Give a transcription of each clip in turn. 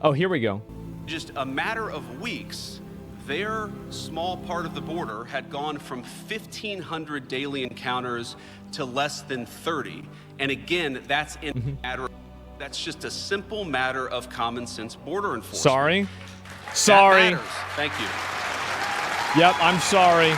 Oh, here we go. Just a matter of weeks, their small part of the border had gone from 1,500 daily encounters to less than 30. And again, that's that's just a simple matter of common sense border enforcement. Sorry. Thank you. Yep, I'm sorry.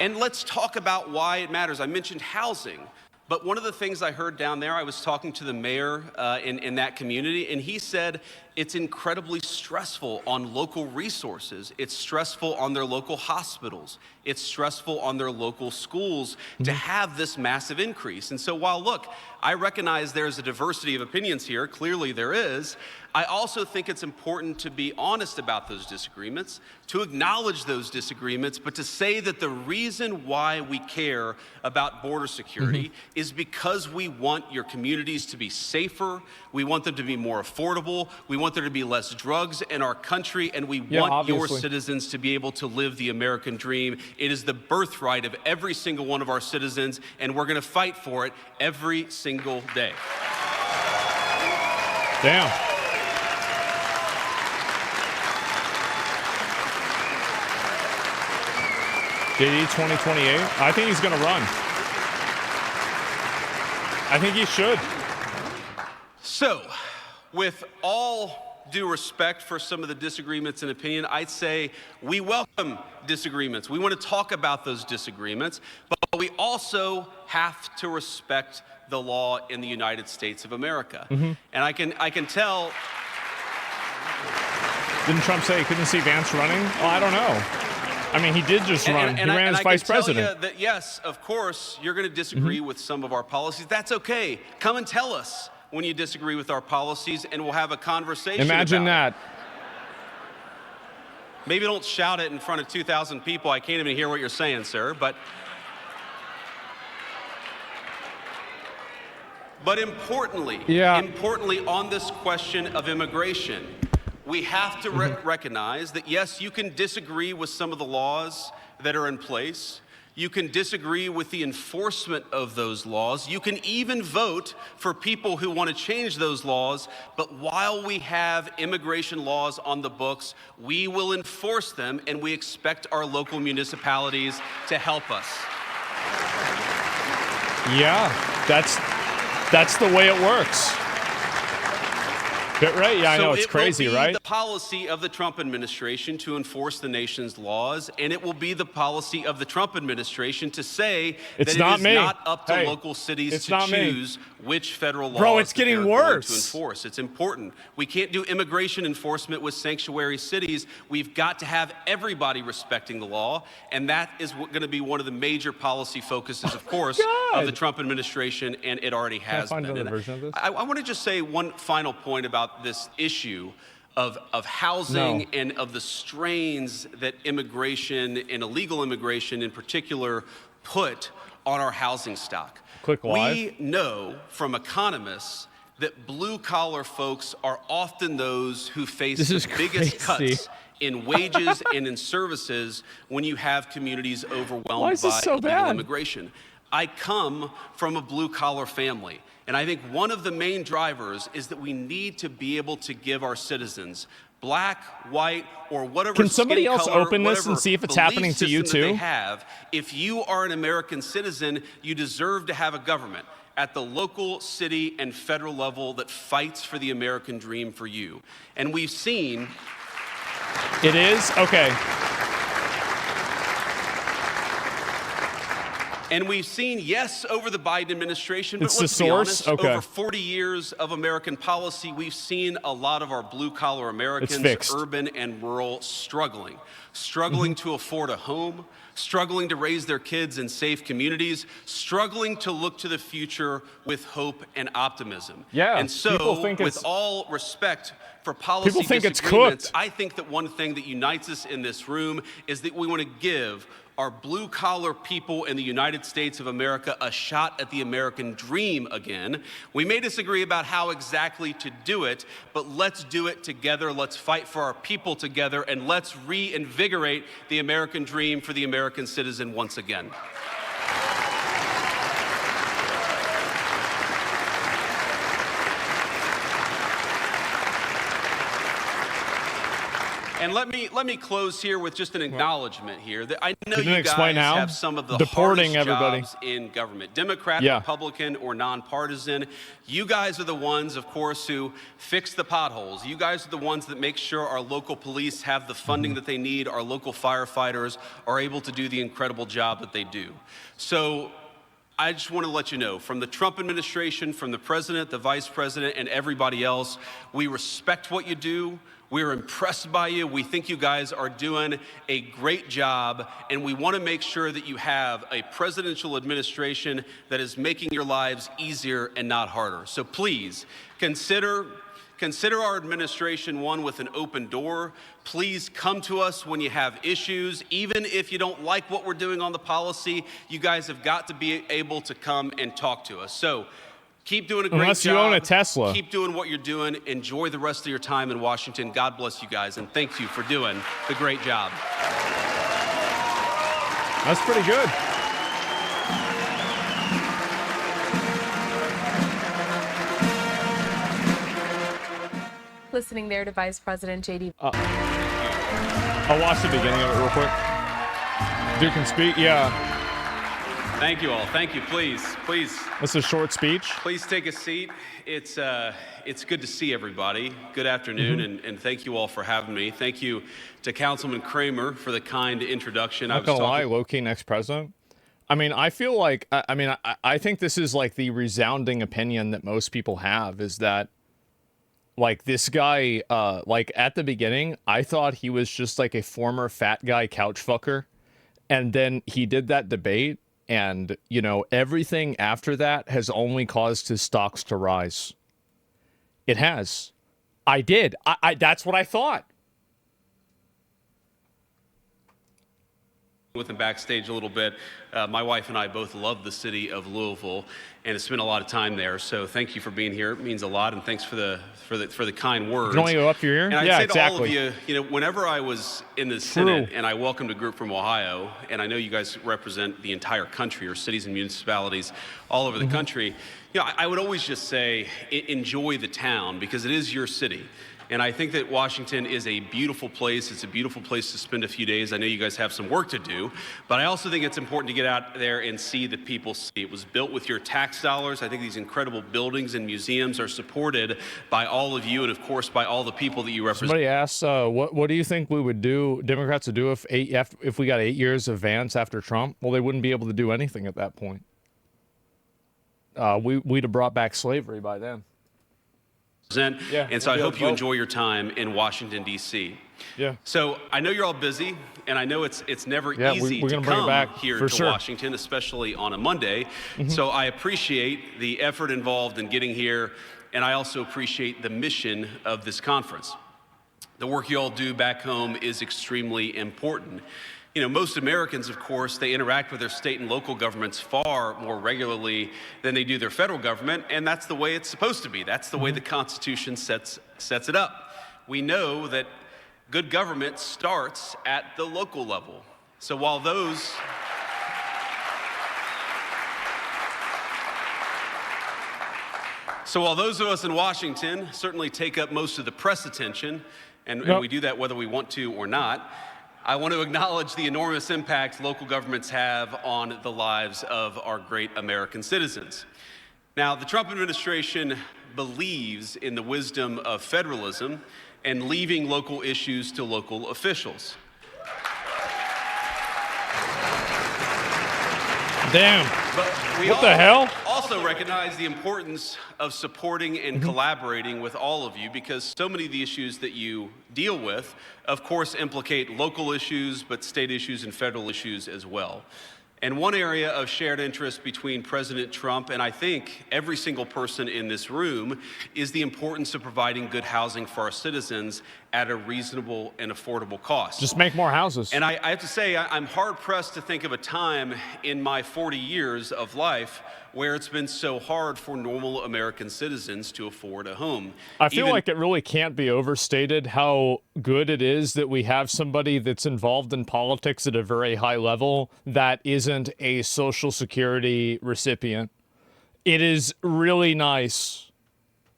And let's talk about why it matters. I mentioned housing, but one of the things I heard down there, I was talking to the mayor in that community, and he said it's incredibly stressful on local resources. It's stressful on their local hospitals. It's stressful on their local schools to have this massive increase. And so while, look, I recognize there's a diversity of opinions here, clearly there is, I also think it's important to be honest about those disagreements, to acknowledge those disagreements, but to say that the reason why we care about border security is because we want your communities to be safer, we want them to be more affordable, we want there to be less drugs in our country, and we want your citizens to be able to live the American dream. It is the birthright of every single one of our citizens, and we're going to fight for it every single day. Damn. JD 2028. I think he's going to run. I think he should. So, with all due respect for some of the disagreements and opinion, I'd say we welcome disagreements. We want to talk about those disagreements, but we also have to respect the law in the United States of America. And I can tell. Didn't Trump say he couldn't see Vance running? Oh, I don't know. I mean, he did just run. He ran as vice president. I can tell you that, yes, of course, you're going to disagree with some of our policies. That's okay. Come and tell us when you disagree with our policies, and we'll have a conversation. Imagine that. Maybe don't shout it in front of 2,000 people. I can't even hear what you're saying, sir. But importantly, importantly on this question of immigration, we have to recognize that, yes, you can disagree with some of the laws that are in place. You can disagree with the enforcement of those laws. You can even vote for people who want to change those laws. But while we have immigration laws on the books, we will enforce them, and we expect our local municipalities to help us. Yeah, that's the way it works. Right? Yeah, I know, it's crazy, right? It will be the policy of the Trump administration to enforce the nation's laws, and it will be the policy of the Trump administration to say that it is not up to local cities to choose which federal laws they're going to enforce. It's important. We can't do immigration enforcement with sanctuary cities. We've got to have everybody respecting the law, and that is going to be one of the major policy focuses, of course, of the Trump administration, and it already has been. Another version of this? I want to just say one final point about this issue of housing and of the strains that immigration and illegal immigration in particular put on our housing stock. We know from economists that blue-collar folks are often those who face the biggest cuts in wages and in services when you have communities overwhelmed by illegal immigration. I come from a blue-collar family, and I think one of the main drivers is that we need to be able to give our citizens, black, white, or whatever Can somebody else open this and see if it's happening to you too? If you are an American citizen, you deserve to have a government at the local, city, and federal level that fights for the American dream for you. And we've seen... It is? Okay. And we've seen, yes, over the Biden administration, but let's be honest, over 40 years of American policy, we've seen a lot of our blue-collar Americans, urban and rural, struggling to afford a home, struggling to raise their kids in safe communities, struggling to look to the future with hope and optimism. Yeah, and so, with all respect for policy disagreements, I think that one thing that unites us in this room is that we want to give our blue-collar people in the United States of America a shot at the American dream again. We may disagree about how exactly to do it, but let's do it together. Let's fight for our people together, and let's reinvigorate the American dream for the American citizen once again. And let me close here with just an acknowledgement here. That I know you guys now? have some of the Deporting hardest everybody. jobs in government, Democrat, Yeah. Republican, or nonpartisan. You guys are the ones, of course, who fix the potholes. You guys are the ones that make sure our local police have the funding that they need. Our local firefighters are able to do the incredible job that they do. So I just want to let you know, from the Trump administration, from the president, the vice president, and everybody else, we respect what you do. We're impressed by you. We think you guys are doing a great job, and we want to make sure that you have a presidential administration that is making your lives easier and not harder. So please consider our administration one with an open door. Please come to us when you have issues. Even if you don't like what we're doing on the policy, you guys have got to be able to come and talk to us. So keep doing a great job. Unless you own a Tesla. Keep doing what you're doing. Enjoy the rest of your time in Washington. God bless you guys, and thank you for doing the great job. That's pretty good. Listening there to Vice President J.D. I'll watch the beginning of it real quick. Duke can speak, yeah. Thank you all. Thank you. Please. That's a short speech. Please take a seat. It's good to see everybody. Good afternoon, and thank you all for having me. Thank you to Councilman Kramer for the kind introduction. Not gonna lie, low-key next president. I mean, I feel like, I think this is like the resounding opinion that most people have, is that like this guy, like at the beginning, I thought he was just like a former fat guy couch fucker. And then he did that debate, and, you know, everything after that has only caused his stocks to rise. It has. I did. That's what I thought. With him backstage a little bit. My wife and I both love the city of Louisville and have spent a lot of time there. So thank you for being here. It means a lot, and thanks for the kind words. You can only go up your ear? And I'd yeah, say exactly. to all of you, whenever I was in the Senate and I welcomed a group from Ohio, and I know you guys represent the entire country, or cities and municipalities all over the country, I would always just say, enjoy the town, because it is your city. And I think that Washington is a beautiful place. It's a beautiful place to spend a few days. I know you guys have some work to do, but I also think it's important to get out there and see that people see. It was built with your tax dollars. I think these incredible buildings and museums are supported by all of you, and of course by all the people that you represent. Somebody asked, what do you think we would do, Democrats would do if we got 8 years of Vance after Trump? Well, they wouldn't be able to do anything at that point. We'd have brought back slavery by then. Yeah, and so I hope you enjoy your time in Washington, D.C. Yeah. So I know you're all busy, and I know it's never easy to come here to Washington, especially on a Monday. So I appreciate the effort involved in getting here, and I also appreciate the mission of this conference. The work you all do back home is extremely important. Most Americans, of course, they interact with their state and local governments far more regularly than they do their federal government, and that's the way it's supposed to be. That's the way the Constitution sets it up. We know that good government starts at the local level. So while those of us in Washington certainly take up most of the press attention, and we do that whether we want to or not, I want to acknowledge the enormous impact local governments have on the lives of our great American citizens. Now, the Trump administration believes in the wisdom of federalism and leaving local issues to local officials. Damn. But what the hell? Also recognize the importance of supporting and collaborating with all of you, because so many of the issues that you deal with, of course, implicate local issues, but state issues and federal issues as well. And one area of shared interest between President Trump and I think every single person in this room is the importance of providing good housing for our citizens at a reasonable and affordable cost. Just make more houses. And I have to say, I'm hard-pressed to think of a time in my 40 years of life where it's been so hard for normal American citizens to afford a home. I feel like it really can't be overstated how good it is that we have somebody that's involved in politics at a very high level that isn't a Social Security recipient. It is really nice.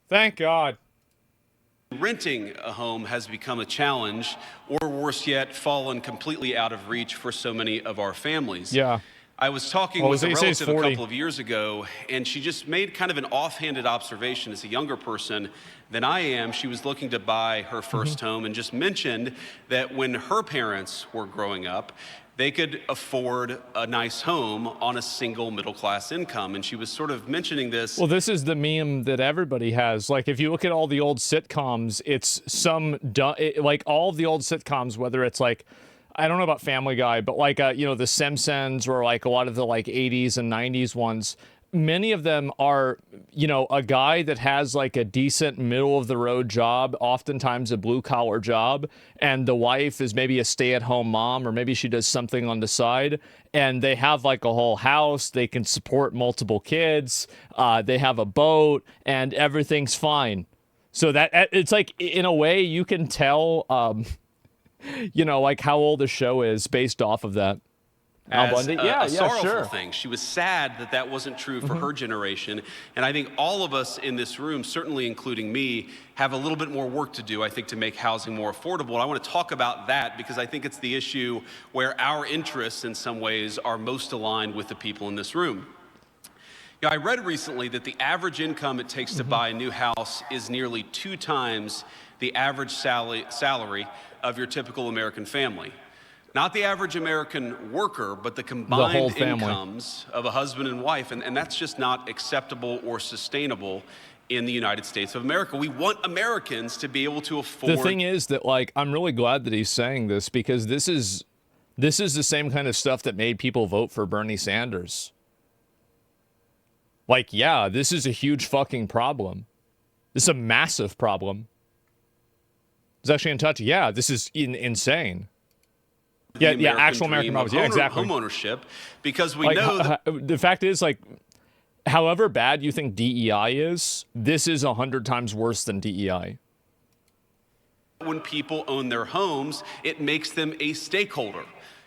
Thank God. Renting a home has become a challenge, or worse yet, fallen completely out of reach for so many of our families. Yeah. I was talking Oh, with a he says relative a 40. couple of years ago, and she just made kind of an offhanded observation. As a younger person than I am, she was looking to buy her first home and just mentioned that when her parents were growing up, they could afford a nice home on a single middle-class income. And she was sort of mentioning this. Well, this is the meme that everybody has. Like, if you look at all the old sitcoms, it's like all of the old sitcoms, whether it's like, I don't know about Family Guy, but like, The Simpsons or like a lot of the like 80s and 90s ones, many of them are, a guy that has like a decent middle of the road job, oftentimes a blue collar job, and the wife is maybe a stay-at-home mom, or maybe she does something on the side, and they have like a whole house, they can support multiple kids, they have a boat, and everything's fine. So that it's like, in a way, you can tell, like how old the show is based off of that. As a sorrowful sure. thing. She was sad that that wasn't true for her generation. And I think all of us in this room, certainly including me, have a little bit more work to do, I think, to make housing more affordable. And I want to talk about that because I think it's the issue where our interests in some ways are most aligned with the people in this room. I read recently that the average income it takes to buy a new house is nearly 2 times the average salary of your typical American family. Not the average American worker, but the combined incomes of a husband and wife. And that's just not acceptable or sustainable in the United States of America. We want Americans to be able to afford. The thing is that, like, I'm really glad that he's saying this, because this is the same kind of stuff that made people vote for Bernie Sanders. Like, yeah, this is a huge fucking problem. This is a massive problem. It's actually in touch. Yeah, this is insane. Yeah, actual American problems. Yeah, exactly. Homeownership, because we know that the fact is, like, however bad you think DEI is, this is 100 times worse than DEI. When people own their homes, it makes them a stakeholder.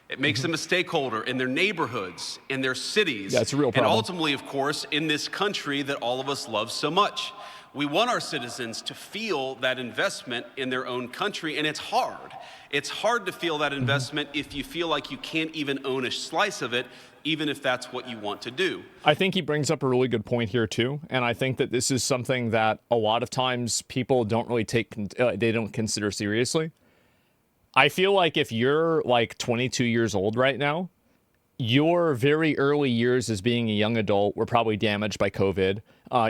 It makes them a stakeholder in their neighborhoods, in their cities. Yeah, it's a real problem. And ultimately, of course, in this country that all of us love so much. We want our citizens to feel that investment in their own country, and it's hard. It's hard to feel that investment if you feel like you can't even own a slice of it, even if that's what you want to do. I think he brings up a really good point here too, and I think that this is something that a lot of times people don't really they don't consider seriously. I feel like if you're like 22 years old right now, your very early years as being a young adult were probably damaged by COVID.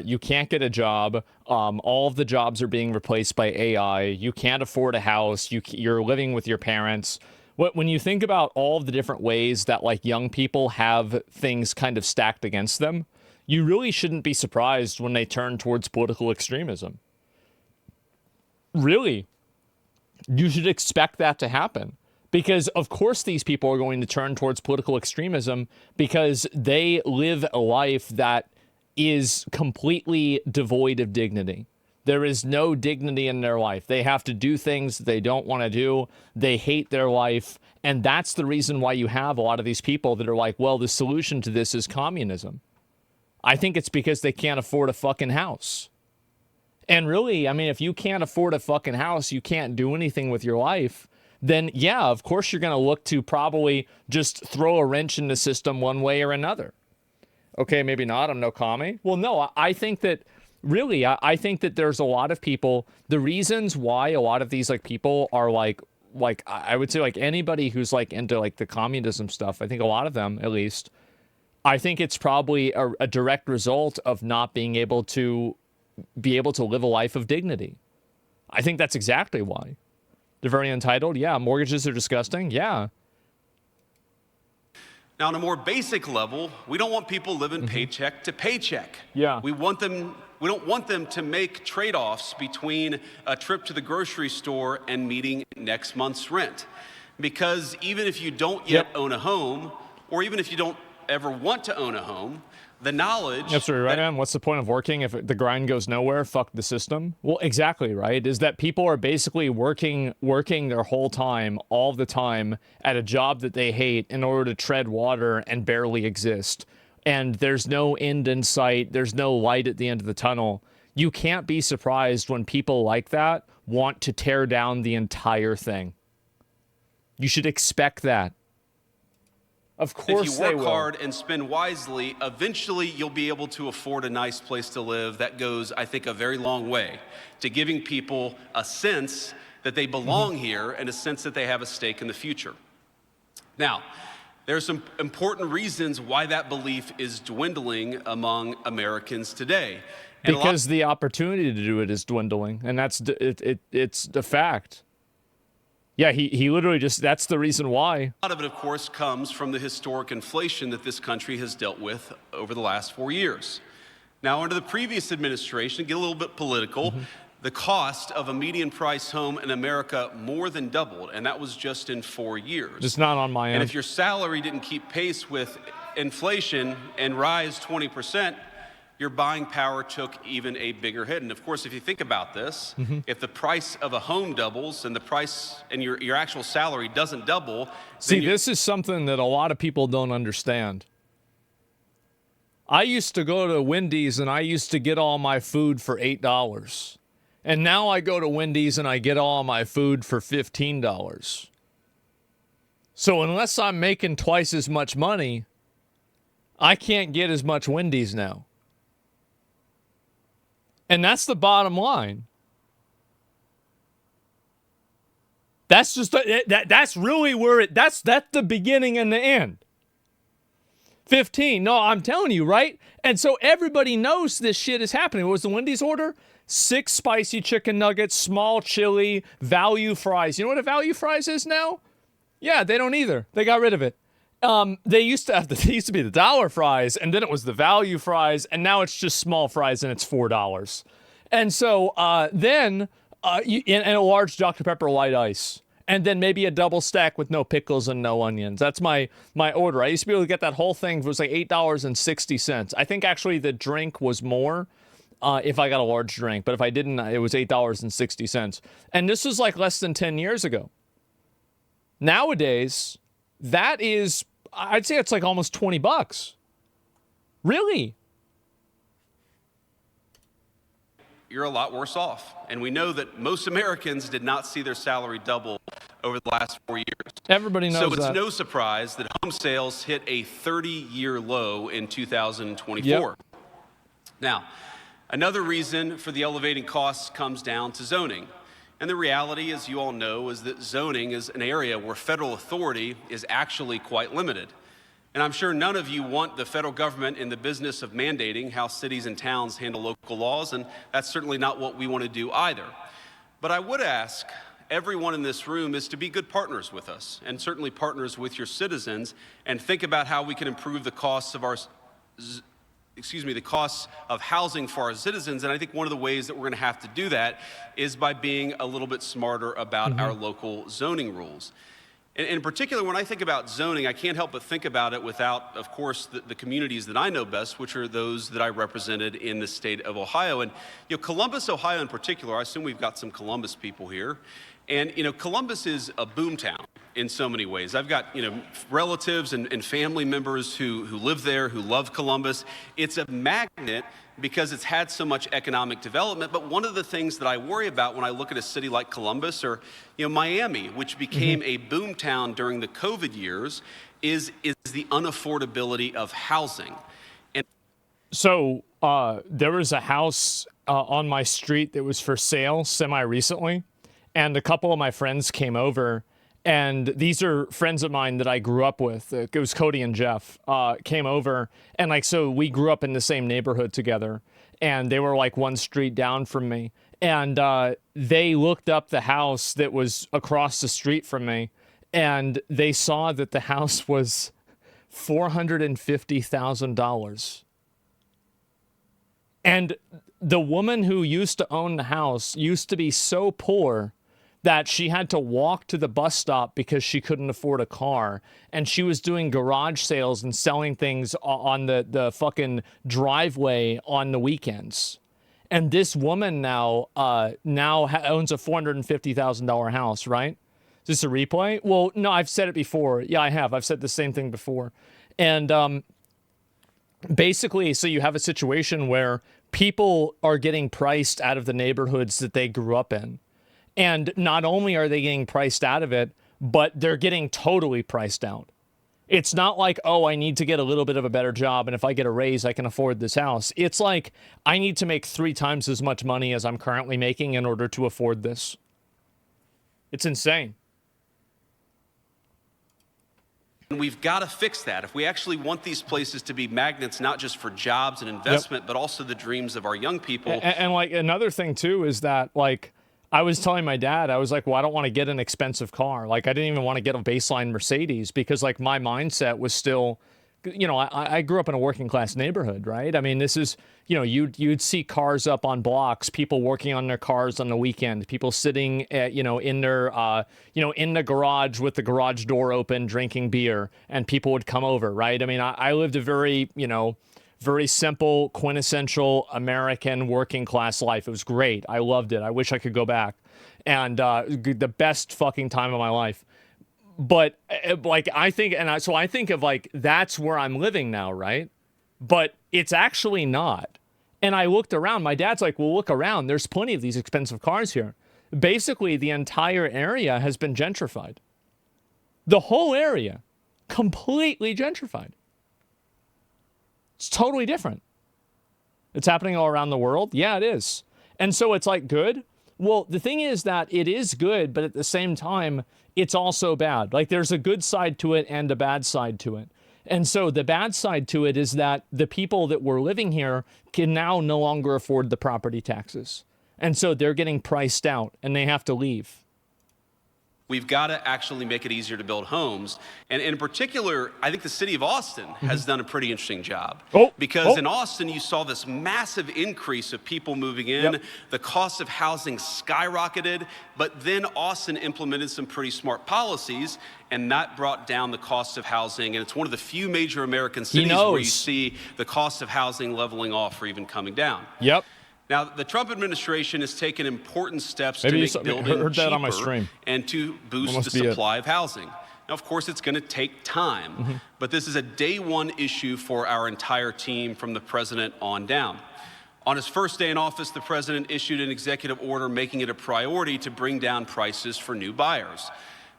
You can't get a job. All of the jobs are being replaced by AI. You can't afford a house. You're living with your parents. When you think about all of the different ways that like young people have things kind of stacked against them, you really shouldn't be surprised when they turn towards political extremism. Really, you should expect that to happen. Because, of course, these people are going to turn towards political extremism because they live a life that is completely devoid of dignity. There is no dignity in their life. They have to do things they don't want to do. They hate their life. And that's the reason why you have a lot of these people that are like, well, the solution to this is communism. I think it's because they can't afford a fucking house. And really, I mean, if you can't afford a fucking house, you can't do anything with your life, then yeah, of course you're going to look to probably just throw a wrench in the system one way or another. Okay, maybe not. I'm no commie. Well, no, I think that really, I think that there's a lot of people, the reasons why a lot of these like people are like I would say like anybody who's like into like the communism stuff, I think a lot of them at least, I think it's probably a direct result of not being able to live a life of dignity. I think that's exactly why. They're very entitled. Yeah. Mortgages are disgusting. Yeah. Now, on a more basic level, we don't want people living paycheck to paycheck. Yeah. We don't want them to make trade-offs between a trip to the grocery store and meeting next month's rent. Because even if you don't yet own a home, or even if you don't ever want to own a home, the knowledge... That's right, man. What's the point of working if the grind goes nowhere? Fuck the system. Well, exactly, right? Is that people are basically working their whole time, all the time, at a job that they hate in order to tread water and barely exist. And there's no end in sight. There's no light at the end of the tunnel. You can't be surprised when people like that want to tear down the entire thing. You should expect that. Of course if you they work will. hard and spend wisely, eventually you'll be able to afford a nice place to live. That goes, I think, a very long way to giving people a sense that they belong here and a sense that they have a stake in the future. Now, there are some important reasons why that belief is dwindling among Americans today. And Because the opportunity to do it is dwindling, and it's the fact. Yeah, he literally just, that's the reason why. a lot of it, of course, comes from the historic inflation that this country has dealt with over the last 4 years. Now, under the previous administration, get a little bit political, the cost of a median price home in America more than doubled, and that was just in 4 years. It's not on my And end. if your salary didn't keep pace with inflation and rise 20%, your buying power took even a bigger hit. And of course, if you think about this, if the price of a home doubles and the price and your actual salary doesn't double, See, this is something that a lot of people don't understand. I used to go to Wendy's and I used to get all my food for $8. And now I go to Wendy's and I get all my food for $15. So unless I'm making twice as much money, I can't get as much Wendy's now. And that's the bottom line. That's just that's really where that's the beginning and the end. 15. No, I'm telling you, right? And so everybody knows this shit is happening. What was the Wendy's order? 6 spicy chicken nuggets, small chili, value fries. You know what a value fries is now? Yeah, they don't either. They got rid of it. They used to be the dollar fries, and then it was the value fries, and now it's just small fries, and it's $4. And so then and a large Dr. Pepper light ice, and then maybe a double stack with no pickles and no onions. That's my order. I used to be able to get that whole thing. It was like $8.60. I think actually the drink was more if I got a large drink, but if I didn't, it was $8.60. And this was like less than 10 years ago. Nowadays, that is, I'd say it's like almost $20. Really? you're a lot worse off. And we know that most Americans did not see their salary double over the last 4 years. Everybody knows So it's that. no surprise that home sales hit a 30-year low in 2024. Yep. Now, another reason for the elevating costs comes down to zoning. And the reality, as you all know, is that zoning is an area where federal authority is actually quite limited. And I'm sure none of you want the federal government in the business of mandating how cities and towns handle local laws, and that's certainly not what we want to do either. But I would ask everyone in this room is to be good partners with us, and certainly partners with your citizens, and think about how we can improve the costs of the costs of housing for our citizens. And I think one of the ways that we're going to have to do that is by being a little bit smarter about our local zoning rules. And in particular, when I think about zoning, I can't help but think about it without, of course, the communities that I know best, which are those that I represented in the state of Ohio. And, Columbus, Ohio in particular, I assume we've got some Columbus people here. And, Columbus is a boomtown in so many ways. I've got, relatives and family members who live there, who love Columbus. It's a magnet because it's had so much economic development. But one of the things that I worry about when I look at a city like Columbus or, Miami, which became a boomtown during the COVID years, is the unaffordability of housing. And So there was a house on my street that was for sale semi-recently, and a couple of my friends came over, and these are friends of mine that I grew up with. It was Cody and Jeff came over, and so we grew up in the same neighborhood together, and they were like one street down from me, and they looked up the house that was across the street from me, and they saw that the house was $450,000. And the woman who used to own the house used to be so poor that she had to walk to the bus stop because she couldn't afford a car. And she was doing garage sales and selling things on the fucking driveway on the weekends. And this woman now owns a $450,000 house, right? Is this a replay? Well, no, I've said it before. Yeah, I have. I've said the same thing before. And basically, so you have a situation where people are getting priced out of the neighborhoods that they grew up in. And not only are they getting priced out of it, but they're getting totally priced out. It's not like, oh, I need to get a little bit of a better job, and if I get a raise, I can afford this house. It's like, I need to make 3 times as much money as I'm currently making in order to afford this. It's insane. And we've got to fix that. If we actually want these places to be magnets, not just for jobs and investment, but also the dreams of our young people. And like, another thing too is that, like, I was telling my dad, I was like, well, I don't want to get an expensive car. Like, I didn't even want to get a baseline Mercedes because, like, my mindset was still, you know, I grew up in a working class neighborhood, right? I mean, this is, you know, you'd see cars up on blocks, people working on their cars on the weekend, people sitting at, you know, in their, in the garage with the garage door open, drinking beer, and people would come over, right? I mean, I lived a very, you know, very simple, quintessential American working class life. It was great. I loved it. I wish I could go back. And the best fucking time of my life. But like, I think of like, that's where I'm living now, right? But it's actually not. And I looked around. My dad's like, well, look around. There's plenty of these expensive cars here. Basically, the entire area has been gentrified. The whole area, completely gentrified. It's totally different. It's happening all around the world. Yeah, it is. And so it's like good. Well, the thing is that it is good, but at the same time, it's also bad. Like, there's a good side to it and a bad side to it. And so the bad side to it is that the people that were living here can now no longer afford the property taxes. And so they're getting priced out and they have to leave. We've got to actually make it easier to build homes. And in particular, I think the city of Austin has done a pretty interesting job. Because in Austin, you saw this massive increase of people moving in. Yep. The cost of housing skyrocketed. But then Austin implemented some pretty smart policies, and that brought down the cost of housing. And it's one of the few major American cities where you see the cost of housing leveling off or even coming down. Yep. Now, the Trump administration has taken important steps to make building cheaper and to boost the supply of housing. Now, of course, it's going to take time, but this is a day one issue for our entire team from the president on down. On his first day in office, the president issued an executive order making it a priority to bring down prices for new buyers.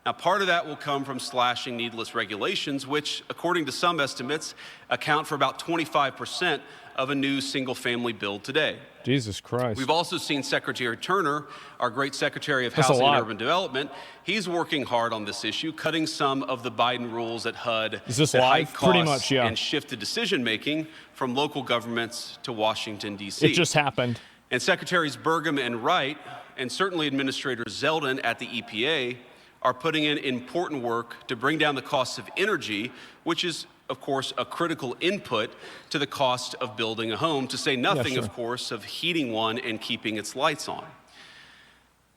Now, part of that will come from slashing needless regulations, which, according to some estimates, account for about 25% of a new single-family build today. Jesus Christ. We've also seen Secretary Turner, our great Secretary of Housing and Urban Development, he's working hard on this issue, cutting some of the Biden rules at HUD that hike costs and shifted decision-making from local governments to Washington, D.C. It just happened. And Secretaries Burgum and Wright, and certainly Administrator Zeldin at the EPA, are putting in important work to bring down the cost of energy, which is, of course, a critical input to the cost of building a home, to say nothing, of course, of heating one and keeping its lights on.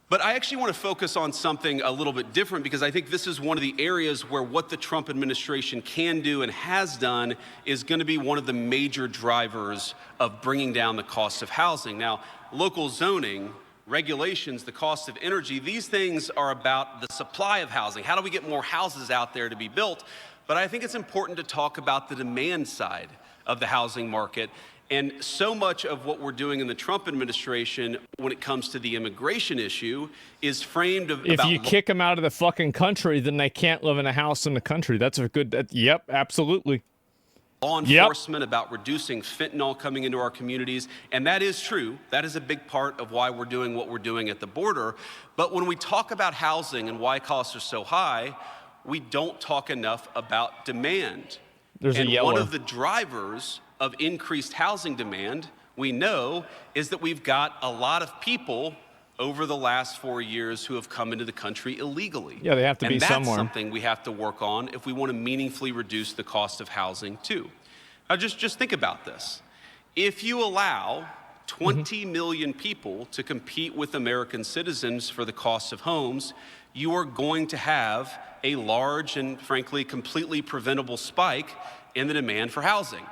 But I actually want to focus on something a little bit different, because I think this is one of the areas where what the Trump administration can do and has done is going to be one of the major drivers of bringing down the cost of housing. Now, local zoning, regulations, the cost of energy, these things are about the supply of housing. How do we get more houses out there to be built? But I think it's important to talk about the demand side of the housing market. And so much of what we're doing in the Trump administration when it comes to the immigration issue is framed about... If you kick them out of the fucking country, then they can't live in a house in the country. That's a good... Yep, absolutely. Law enforcement, about reducing fentanyl coming into our communities. And that is true. That is a big part of why we're doing what we're doing at the border. But when we talk about housing and why costs are so high, we don't talk enough about demand. And one of the drivers of increased housing demand, we know, is that we've got a lot of people over the last 4 years who have come into the country illegally. Yeah, they have to be somewhere. And that's something we have to work on if we want to meaningfully reduce the cost of housing too. Now, just think about this. If you allow 20 million people to compete with American citizens for the cost of homes, you are going to have a large and, frankly, completely preventable spike in the demand for housing.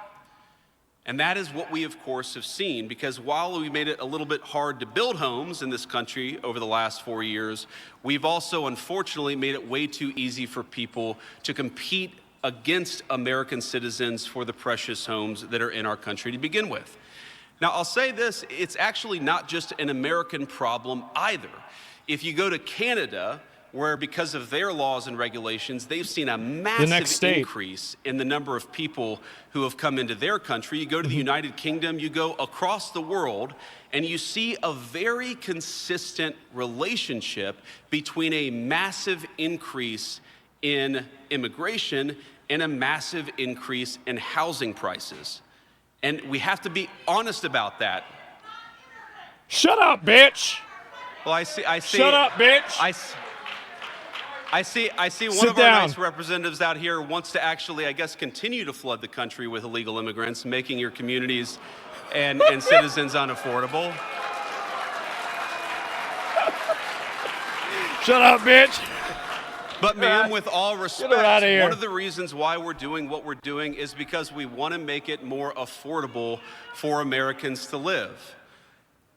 And that is what we, of course, have seen, because while we made it a little bit hard to build homes in this country over the last 4 years, we've also, unfortunately, made it way too easy for people to compete against American citizens for the precious homes that are in our country to begin with. Now, I'll say this, it's actually not just an American problem either. If you go to Canada, where because of their laws and regulations, they've seen a next massive state. increase in the number of people who have come into their country. You go to the United Kingdom, you go across the world, and you see a very consistent relationship between a massive increase in immigration and a massive increase in housing prices. And we have to be honest about that. Shut up, bitch. Well, I see. Shut up, bitch. I see one Sit of our down. nice representatives out here wants to actually, I guess, continue to flood the country with illegal immigrants, making your communities and citizens unaffordable. Shut up, bitch. But ma'am, with all respect, outta here. one of the reasons why we're doing what we're doing is because we want to make it more affordable for Americans to live.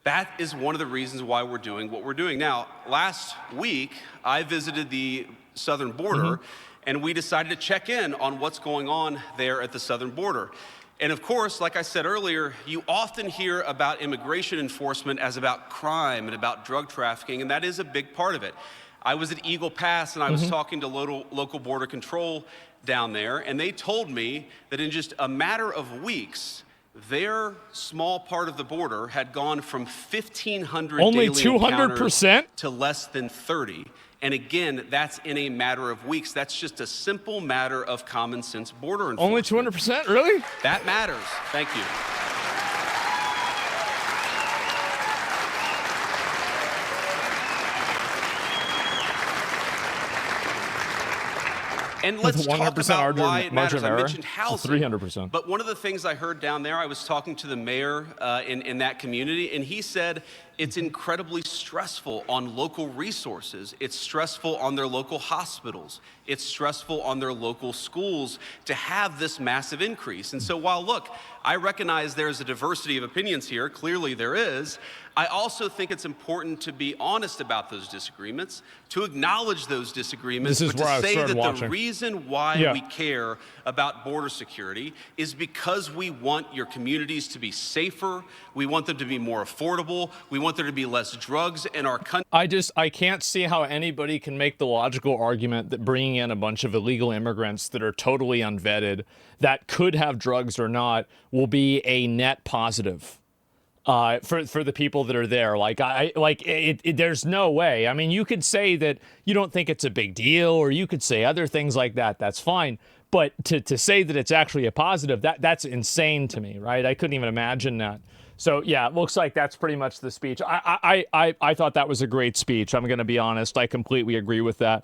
That is one of the reasons why we're doing what we're doing. Now, last week, I visited the southern border, and we decided to check in on what's going on there at the southern border. And of course, like I said earlier, you often hear about immigration enforcement as about crime and about drug trafficking, and that is a big part of it. I was at Eagle Pass, and I was talking to local border control down there, and they told me that in just a matter of weeks, their small part of the border had gone from 1,500 Only daily 200% encounters to less than 30. And again, that's in a matter of weeks. That's just a simple matter of common sense border enforcement. Only 200%? Really? That matters. Thank you. And let's talk 100% about why it margin matters. of I error? mentioned It's housing. 300%. But one of the things I heard down there, I was talking to the mayor in that community, and he said it's incredibly stressful on local resources. It's stressful on their local hospitals. It's stressful on their local schools to have this massive increase. And so while, look, I recognize there's a diversity of opinions here. Clearly there is. I also think it's important to be honest about those disagreements, to acknowledge those disagreements, This is but where I to say started that the watching. reason why we care about border security is because we want your communities to be safer, we want them to be more affordable, we want there to be less drugs in our country. I can't see how anybody can make the logical argument that bringing in a bunch of illegal immigrants that are totally unvetted, that could have drugs or not, will be a net positive. For the people that are there. There's no way. I mean, you could say that you don't think it's a big deal, or you could say other things like that. That's fine. But to say that it's actually a positive, that's insane to me, right? I couldn't even imagine that. So yeah, it looks like that's pretty much the speech. I thought that was a great speech. I'm going to be honest. I completely agree with that.